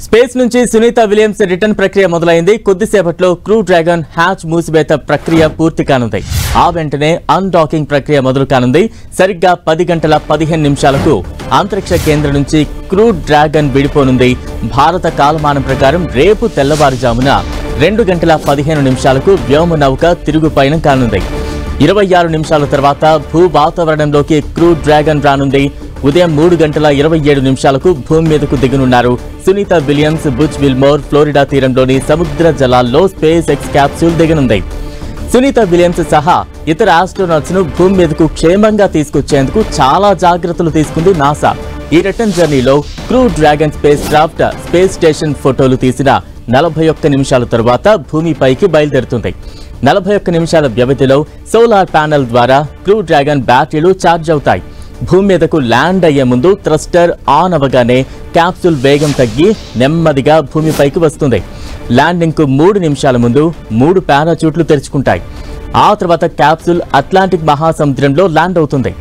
Space నుంచి Sunitha Williams return ప్రక్రియ మొదలైంది. కొద్దిసేపట్లో క్రూ డ్రాగన్ హ్యాచ్ మూసివేత ప్రక్రియ పూర్తి కానుంది. ఆ వెంటనే అన్డాకింగ్ ప్రక్రియ మొదలు కానుంది. సరిగ్గా 10:15 అంతరిక్ష కేంద్రం నుంచి క్రూ డ్రాగన్ విడిపోనుంది. భారత కాలమానం ప్రకారం రేపు తెల్లవారుజామున 2:15 వ్యోమ నౌక తిరుగు పయనం కానుంది. 26 నిమిషాల తర్వాత భూ వాతావరణంలోకి క్రూ డ్రాగన్ రానుంది. ఉదయం 3:27 భూమి మీదకు దిగనున్నారు Sunita Williams. Butch Wilmore Florida తీరంలోని సముద్ర జలాల్లో స్పేస్ ఎక్స్ క్యాప్సూల్ దిగనుంది. సునీత విలియమ్స్ సహా ఇతర ఆస్ట్రోనాట్స్ ను భూమి మీదకు క్షేమంగా తీసుకొచ్చేందుకు చాలా జాగ్రత్తలు తీసుకుంది నాసా. ఈ రిటర్న్ జర్నీలో crew dragon space craft space station ఫోటోలు తీసిన 41 నిమిషాల తర్వాత భూమిపైకి బయలుదేరుతుంది. 41 నిమిషాల వ్యవధిలో సోలార్ ప్యానెల్ ద్వారా క్రూ డ్రాగన్ బ్యాటరీలు ఛార్జ్ అవుతాయి. భూమి మీదకు ల్యాండ్ అయ్యే ముందు థ్రస్టర్ ఆన్ అవగానే క్యాప్సూల్ వేగం తగ్గి నెమ్మదిగా భూమిపైకి వస్తుంది. ల్యాండింగ్ కు 3 నిమిషాల ముందు 3 పారాచూట్లు తెరుచుకుంటాయి. ఆ తర్వాత క్యాప్సూల్ అట్లాంటిక్ మహాసముద్రంలో ల్యాండ్ అవుతుంది.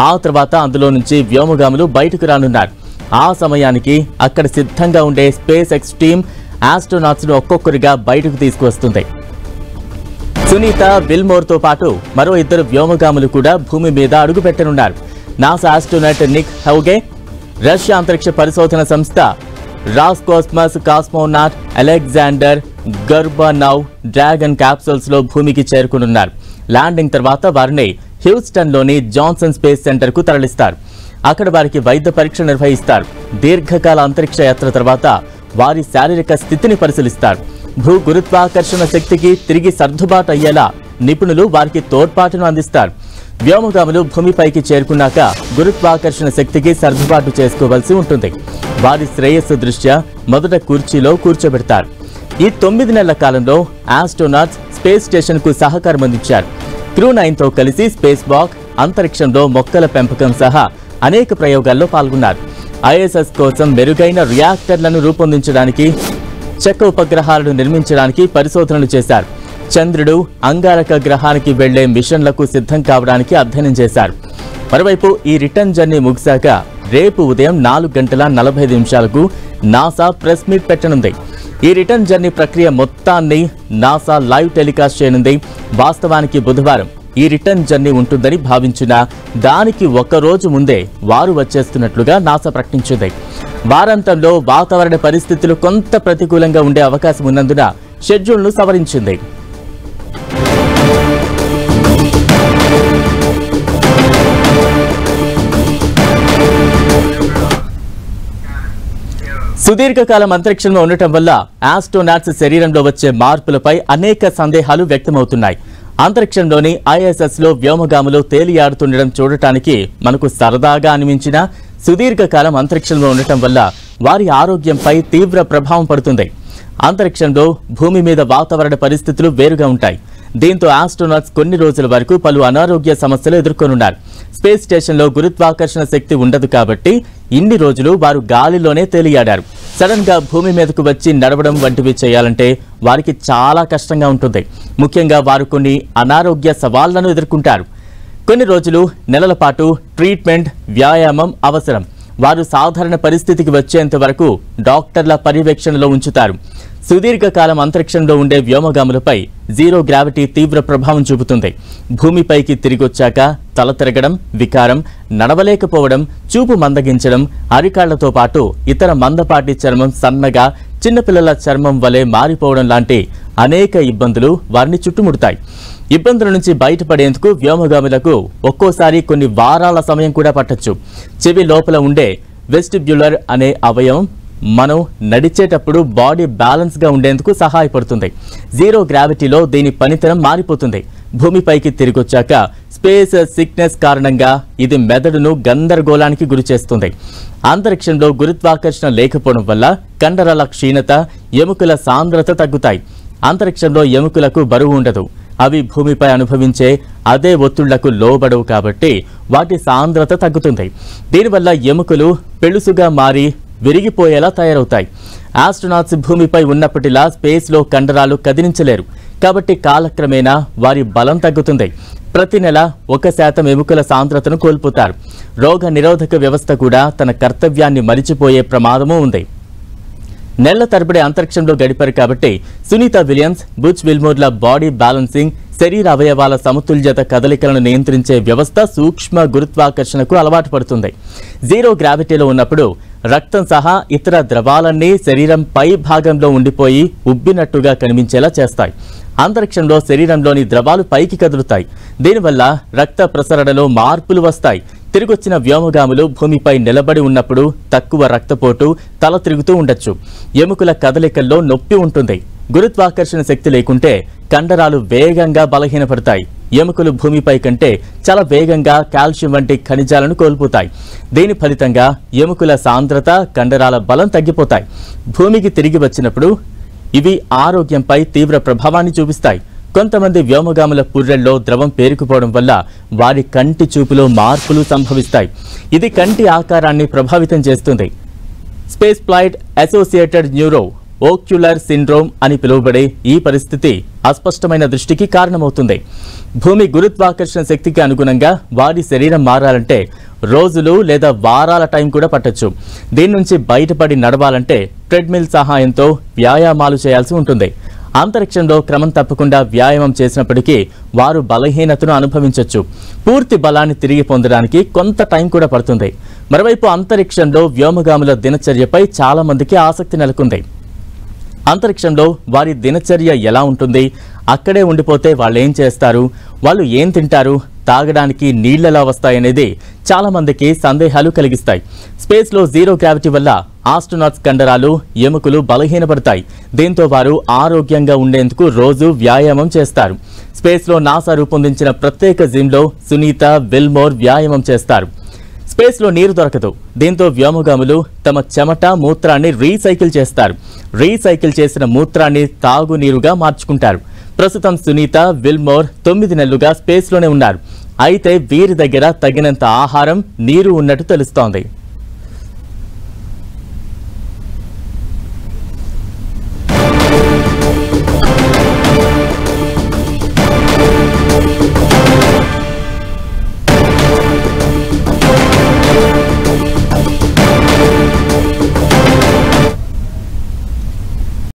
ఆ తర్వాత అందులో నుంచి వ్యోమగాములు బయటకు రానున్నారు. ఆ సమయానికి అక్కడ సిద్ధంగా ఉండే స్పేస్ ఎక్స్ టీమ్ ఆస్ట్రోనాట్స్ ను ఒక్కొక్కరిగా బయటకు తీసుకువస్తుంది. సునీత విల్మోర్ తో పాటు మరో 2 వ్యోమగాములు కూడా భూమి మీద అడుగు పెట్టనున్నారు. నాసా ఆస్ట్రోనాట్ నిక్ హౌగే, రష్యా అంతరిక్ష పరిశోధన సంస్థ రాస్కోస్మస్ కాస్మోనాట్ అలెగ్జాండర్ గర్బనౌ డ్రాగన్ క్యాప్సూల్స్ లో భూమికి చేరుకునున్నారు. ల్యాండింగ్ తర్వాత వారిని హ్యూస్టన్ లోని జాన్సన్ స్పేస్ సెంటర్ కు తరలిస్తారు. అక్కడ వారికి వైద్య పరీక్ష నిర్వహిస్తారు. దీర్ఘకాల అంతరిక్ష యాత్ర తర్వాత వారి శారీరక స్థితిని పరిశీలిస్తారు. భూ గురుత్వాకర్షణ శక్తికి తిరిగి సర్దుబాటు అయ్యేలా నిపుణులు వారికి తోడ్పాటును అందిస్తారు. వ్యోమగాములు భూమిపైకి చేరుకున్నాక గురుత్వాకర్షణ శక్తికి సర్దుబాటు చేసుకోవాల్సి ఉంటుంది. వారి శ్రేయస్సు దృష్ట్యా మొదట కుర్చీలో కూర్చోబెడతారు. ఈ 9 నెలల కాలంలో ఆస్ట్రోనాట్స్ స్పేస్ స్టేషన్ కు సహకారం అందించారు. క్రూ 9 తో కలిసి స్పేస్ వాక్, అంతరిక్షంలో మొక్కల పెంపకం సహా అనేక ప్రయోగాల్లో పాల్గొన్నారు. ఐఎస్ఎస్ కోసం మెరుగైన రియాక్టర్లను రూపొందించడానికి, చెక్క ఉపగ్రహాలను నిర్మించడానికి పరిశోధనలు చేశారు. చంద్రుడు, అంగారక గ్రహానికి వెళ్లే మిషన్లకు సిద్ధం కావడానికి అధ్యయనం చేశారు. మరోవైపు ఈ రిటర్న్ జర్నీ ముగిశాక రేపు ఉదయం 4:45 నాసా ప్రెస్ మీట్ పెట్టనుంది. ఈ రిటర్న్ జర్నీ ప్రక్రియ మొత్తాన్ని నాసా లైవ్ టెలికాస్ట్ చేయనుంది. వాస్తవానికి బుధవారం ఈ రిటర్న్ జర్నీ ఉంటుందని భావించిన దానికి 1 రోజు ముందే వారు వచ్చేస్తున్నట్లుగా నాసా ప్రకటించింది. వారాంతంలో వాతావరణ పరిస్థితులు కొంత ప్రతికూలంగా ఉండే అవకాశం ఉన్నందున షెడ్యూల్ను సవరించింది. సుదీర్ఘకాలం అంతరిక్షంలో ఉండటం వల్ల ఆస్ట్రోనాట్స్ శరీరంలో వచ్చే మార్పులపై అనేక సందేహాలు వ్యక్తమవుతున్నాయి. అంతరిక్షంలోని ఐఎస్ఎస్ లో వ్యోమగాములు తేలియాడుతుండడం చూడటానికి మనకు సరదాగా అనిపించినా సుదీర్ఘకాలం అంతరిక్షంలో ఉండటం వల్ల వారి ఆరోగ్యంపై తీవ్ర ప్రభావం పడుతుంది. అంతరిక్షంలో భూమి మీద వాతావరణ పరిస్థితులు వేరుగా ఉంటాయి. దీంతో ఆస్ట్రోనాట్స్ కొన్ని రోజుల వరకు పలు అనారోగ్య సమస్యలు ఎదుర్కొనున్నారు. స్పేస్ స్టేషన్లో గురుత్వాకర్షణ శక్తి ఉండదు కాబట్టి ఇన్ని రోజులు వారు గాలిలోనే తేలియాడారు. సడన్ గా భూమి మీదకు వచ్చి నడవడం వంటివి చేయాలంటే వారికి చాలా కష్టంగా ఉంటుంది. ముఖ్యంగా వారు కొన్ని అనారోగ్య సవాళ్లను ఎదుర్కొంటారు. కొన్ని రోజులు, నెలల పాటు ట్రీట్మెంట్, వ్యాయామం అవసరం. వారు సాధారణ పరిస్థితికి వచ్చేంత వరకు డాక్టర్ల పర్యవేక్షణలో ఉంచుతారు. సుదీర్ఘకాలం అంతరిక్షంలో ఉండే వ్యోమగాములపై జీరో గ్రావిటీ తీవ్ర ప్రభావం చూపుతుంది. భూమిపైకి తిరిగొచ్చాక తల తిరగడం, వికారం, నడవలేకపోవడం, చూపు మందగించడం, అరికాళ్లతో పాటు ఇతర మందపాటి చర్మం సన్నగా చిన్నపిల్లల చర్మం వలె మారిపోవడం లాంటి అనేక ఇబ్బందులు వారిని చుట్టుముడతాయి. ఇబ్బందుల నుంచి బయటపడేందుకు వ్యోమగాములకు ఒక్కోసారి కొన్ని వారాల సమయం కూడా పట్టొచ్చు. చెవి లోపల ఉండే వెస్టిబ్యులర్ అనే అవయవం మనం నడిచేటప్పుడు బాడీ బ్యాలెన్స్ గా ఉండేందుకు సహాయపడుతుంది. జీరో గ్రావిటీలో దీని పనితనం మారిపోతుంది. భూమిపైకి తిరిగొచ్చాక స్పేస్ సిక్నెస్ కారణంగా ఇది మెదడును గందరగోళానికి గురిచేస్తుంది. అంతరిక్షంలో గురుత్వాకర్షణ లేకపోవడం వల్ల కండరాల క్షీణత, ఎముకల సాంద్రత తగ్గుతాయి. అంతరిక్షంలో ఎముకలకు బరువు ఉండదు. అవి భూమిపై అనుభవించే అదే ఒత్తిళ్లకు లోబడవు కాబట్టి వాటి సాంద్రత తగ్గుతుంది. దీనివల్ల ఎముకలు పెళుసుగా మారి విరిగిపోయేలా తయారవుతాయి. ఆస్ట్రోనాట్స్ భూమిపై ఉన్నప్పటిలా స్పేస్ లో కండరాలు కదిలించలేరు కాబట్టి కాలక్రమేణా వారి బలం తగ్గుతుంది. ప్రతి నెల 1% ఎముకల సాంద్రతను కోల్పోతారు. రోగ నిరోధక వ్యవస్థ కూడా తన కర్తవ్యాన్ని మరిచిపోయే ప్రమాదమూ ఉంది. నెలల తరబడి అంతరిక్షంలో గడిపారు కాబట్టి సునీత విలియమ్స్, బుచ్ విల్మోర్ల బాడీ బ్యాలెన్సింగ్, శరీర అవయవాల సమతుల్యత కదలికలను నియంత్రించే వ్యవస్థ సూక్ష్మ గురుత్వాకర్షణకు అలవాటు పడుతుంది. జీరో గ్రావిటీలో ఉన్నప్పుడు రక్తం సహా ఇతర ద్రవాలన్నీ శరీరం పై భాగంలో ఉండిపోయి ఉబ్బినట్టుగా కనిపించేలా చేస్తాయి. అంతరిక్షంలో శరీరంలోని ద్రవాలు పైకి కదులుతాయి. దీనివల్ల రక్త ప్రసరణలో మార్పులు వస్తాయి. తిరిగొచ్చిన వ్యోమగాములు భూమిపై నిలబడి ఉన్నప్పుడు తక్కువ రక్తపోటు, తల తిరుగుతూ ఉండొచ్చు. ఎముకల కదలికల్లో నొప్పి ఉంటుంది. గురుత్వాకర్షణ శక్తి లేకుంటే కండరాలు వేగంగా బలహీనపడతాయి. ఎముకలు భూమిపై కంటే చాలా వేగంగా కాల్షియం వంటి ఖనిజాలను కోల్పోతాయి. దీని ఫలితంగా ఎముకల సాంద్రత, కండరాల బలం తగ్గిపోతాయి. భూమికి తిరిగి వచ్చినప్పుడు ఇవి ఆరోగ్యంపై తీవ్ర ప్రభావాన్ని చూపిస్తాయి. కొంతమంది వ్యోమగాముల పుర్రెల్లో ద్రవం పేరుకుపోవడం వల్ల వారి కంటి చూపులో మార్పులు సంభవిస్తాయి. ఇది కంటి ఆకారాన్ని ప్రభావితం చేస్తుంది. Space flight associated neuro ocular syndrome అని పిలువబడే ఈ పరిస్థితి అస్పష్టమైన దృష్టికి కారణమవుతుంది. భూమి గురుత్వాకర్షణ శక్తికి అనుగుణంగా వారి శరీరం మారాలంటే రోజులు లేదా వారాల టైం కూడా పట్టొచ్చు. దీని నుంచి బయటపడి నడవాలంటే ట్రెడ్మిల్ సహాయంతో వ్యాయామాలు చేయాల్సి ఉంటుంది. అంతరిక్షంలో క్రమం తప్పకుండా వ్యాయామం చేసినప్పటికీ వారు బలహీనతను అనుభవించవచ్చు. పూర్తి బలాన్ని తిరిగి పొందడానికి కొంత టైం కూడా పడుతుంది. మరోవైపు అంతరిక్షంలో వ్యోమగాముల దినచర్యపై చాలా మందికి ఆసక్తి నెలకొంది. అంతరిక్షంలో వారి దినచర్య ఎలా ఉంటుంది, అక్కడే ఉండిపోతే వాళ్ళు ఏం చేస్తారు, వాళ్ళు ఏం తింటారు, తాగడానికి నీళ్లెలా వస్తాయనేది చాలా మందికి సందేహాలు కలిగిస్తాయి. స్పేస్లో జీరో గ్రావిటీ వల్ల ఆస్ట్రోనాట్స్ కండరాలు, ఎముకలు బలహీనపడతాయి. దీంతో వారు ఆరోగ్యంగా ఉండేందుకు రోజు వ్యాయామం చేస్తారు. స్పేస్లో నాసా రూపొందించిన ప్రత్యేక జిమ్లో సునీత, విల్మోర్ వ్యాయామం చేస్తారు. స్పేస్లో నీరు దొరకదు. దీంతో వ్యోమగాములు తమ చెమట, మూత్రాన్ని రీసైకిల్ చేస్తారు. రీసైకిల్ చేసిన మూత్రాన్ని తాగునీరుగా మార్చుకుంటారు. ప్రస్తుతం సునీత, విల్మోర్ 9 నెలలుగా స్పేస్లోనే ఉన్నారు. అయితే వీరి దగ్గర తగినంత ఆహారం, నీరు ఉన్నట్టు తెలుస్తోంది.